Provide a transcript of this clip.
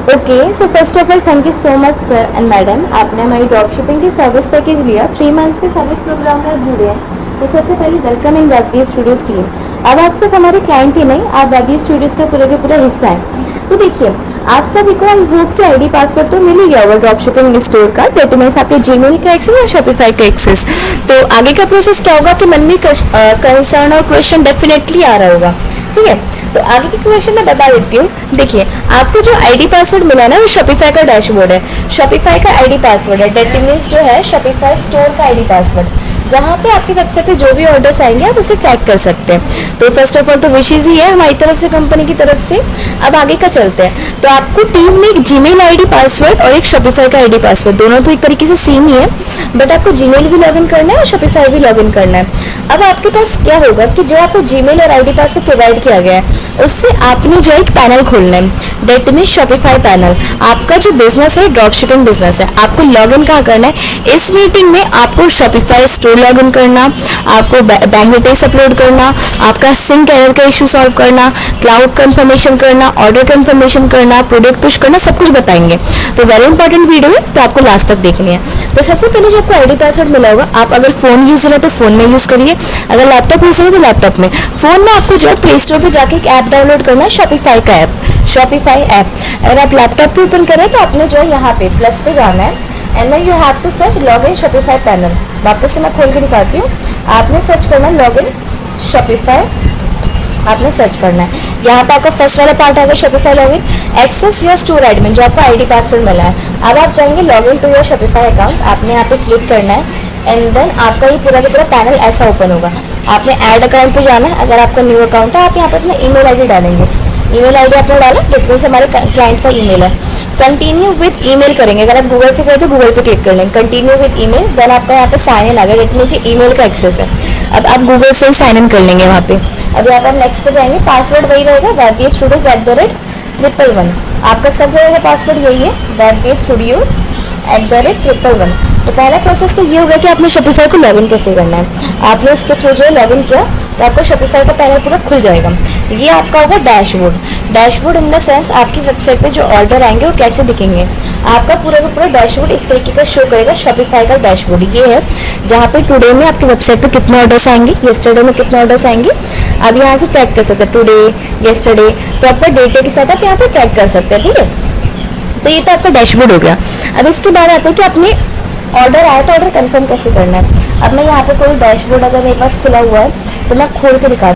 Okay, so first of all thank you so much sir and madam, आपने हमारी drop shipping की service package लिया, 3 months के service programme में आप जुड़े हैं। तो सबसे पहले वेलकम इन वेबवीव स्टूडियोज टीम। अब आप सिर्फ हमारे क्लाइंट ही नहीं, आप वेबवीव स्टूडियोज का पूरा हिस्सा है। तो देखिए, आप सभी को आई होप कि आईडी पासवर्ड तो मिल ही गया होगा ड्रॉप शिपिंग स्टोर का, डेटाबेस आपके जीमेल का एक्सेस या शॉपिफाई का एक्सेस। तो आगे का प्रोसेस क्या होगा, आपके मन में कंसर्न और क्वेश्चन डेफिनेटली आ रहा होगा, ठीक है। तो आगे के क्वेश्चन मैं बता देती हूँ। देखिए, आपको जो आईडी पासवर्ड मिला है ना, वो शॉपिफाई का डैशबोर्ड है, शॉपिफाई का आईडी पासवर्ड है, डेट मीन्स जो है शॉपिफाई स्टोर का आईडी पासवर्ड, जहाँ पे आपकी वेबसाइट पे जो भी ऑर्डर्स आएंगे आप उसे ट्रैक कर सकते हैं। तो फर्स्ट ऑफ ऑल तो विशेज ही है हमारी तरफ से, कंपनी की तरफ से। अब आगे का चलते हैं। तो आपको टीम में एक जीमेल आईडी पासवर्ड और एक शॉपिफाई का आईडी पासवर्ड, दोनों तो एक तरीके से सेम ही है, बट आपको जीमेल भी लॉगिन करना है और शॉपिफाई भी लॉगिन करना है। अब आपके पास क्या होगा कि जो आपको जीमेल और आईडी पासवर्ड प्रोवाइड किया गया है, उससे आपने जो एक पैनल खोलना है, डेट मीन्स शॉपिफाई पैनल। आपका जो बिजनेस है ड्रॉप शिपिंग बिजनेस है, आपको लॉगिन कहाँ करना है, इस मीटिंग में आपको शॉपिफाई स्टोर लॉगिन करना, आपको बैंक डिटेल्स अपलोड करना, आपका सिंक एरर का इशू सॉल्व करना, क्लाउड कंफर्मेशन करना, ऑर्डर कंफर्मेशन करना, प्रोडक्ट पुश करना, सब कुछ बताएंगे। तो वेरी इंपॉर्टेंट वीडियो है, तो आपको लास्ट तक देखनी है। तो सबसे पहले जो आपको आईडी पासवर्ड मिला होगा, आप अगर फोन यूजर है तो फोन में यूज करिए, अगर लैपटॉप यूजर है तो लैपटॉप में। फोन में आपको जो है प्ले स्टोर पर जाके एक ऐप डाउनलोड करना है, शॉपिफाई का ऐप, शॉपिफाई ऐप। अगर आप लैपटॉप पे ओपन करें तो आपने जो है यहाँ पे प्लस पे जाना है, and then you have to search log in Shopify panel. वापस से मैं खोल के दिखाती हूँ। आपने सर्च करना है लॉग इन शॉपिफाई, आपने सर्च करना है। यहाँ पे आपका फर्स्ट वाला पार्ट आएगा Shopify login, access your store admin, जो आपको आईडी पासवर्ड मिला है। अब आप जाएंगे log in to your Shopify account, आपने यहाँ पे क्लिक करना है, एंड देन आपका ये पूरा का पूरा पैनल ऐसा ओपन होगा। आपने ऐड अकाउंट पे जाना है। अगर आपका न्यू अकाउंट है, आप यहाँ पे अपना ईमेल आईडी डालेंगे। ईमेल आईडी आपने डाला, डिटेल्स हमारे क्लाइंट का ईमेल है। कंटिन्यू विद ईमेल करेंगे, अगर आप गूगल से करें तो गूगल पे क्लिक कर लेंगे, कंटिन्यू विद ईमेल, देन आपका यहाँ पे साइन इन आ गया, डेट मीन्स ईमेल का एक्सेस है। अब आप गूगल से ही साइन इन कर लेंगे वहाँ पे। अब यहाँ पर नेक्स्ट पे जाएंगे, पासवर्ड वही रहेगा, वेबवेव स्टूडियोज @111। आपका सब जगह का पासवर्ड यही है, वेबवेव स्टूडियोज @111। तो पहला प्रोसेस तो ये होगा कि आपने शॉपिफाई को लॉगिन कैसे करना है। आपने इसके थ्रू जो है लॉगिन किया तो आपको शॉपिफाई का पैनल पूरा खुल जाएगा। ये आपका होगा dashboard. Dashboard in the sense आपकी वेबसाइट पे जो ऑर्डर आएंगे वो कैसे दिखेंगे। आपका पूरा का पूरा डैशबोर्ड इस तरीके का शो करेगा, शॉपिफाई का डैशबोर्ड ये है, जहाँ पे टुडे में आपकी वेबसाइट पे कितने ऑर्डर्स आएंगे, येस्टरडे में कितने ऑर्डर्स आएंगे, अब यहाँ से ट्रैक कर सकते हैं। टुडे, येस्टरडे, प्रॉपर डेटे के साथ आप यहाँ पे ट्रैक कर सकते हैं, ठीक है। तो ये तो आपका डैशबोर्ड हो गया। अब इसके बाद आता है कि अपने ऑर्डर आया तो ऑर्डर कंफर्म कैसे करना है। अब मैं यहाँ पे कोई डैशबोर्ड अगर मेरे पास खुला हुआ है तो मैं खोल के दिखाती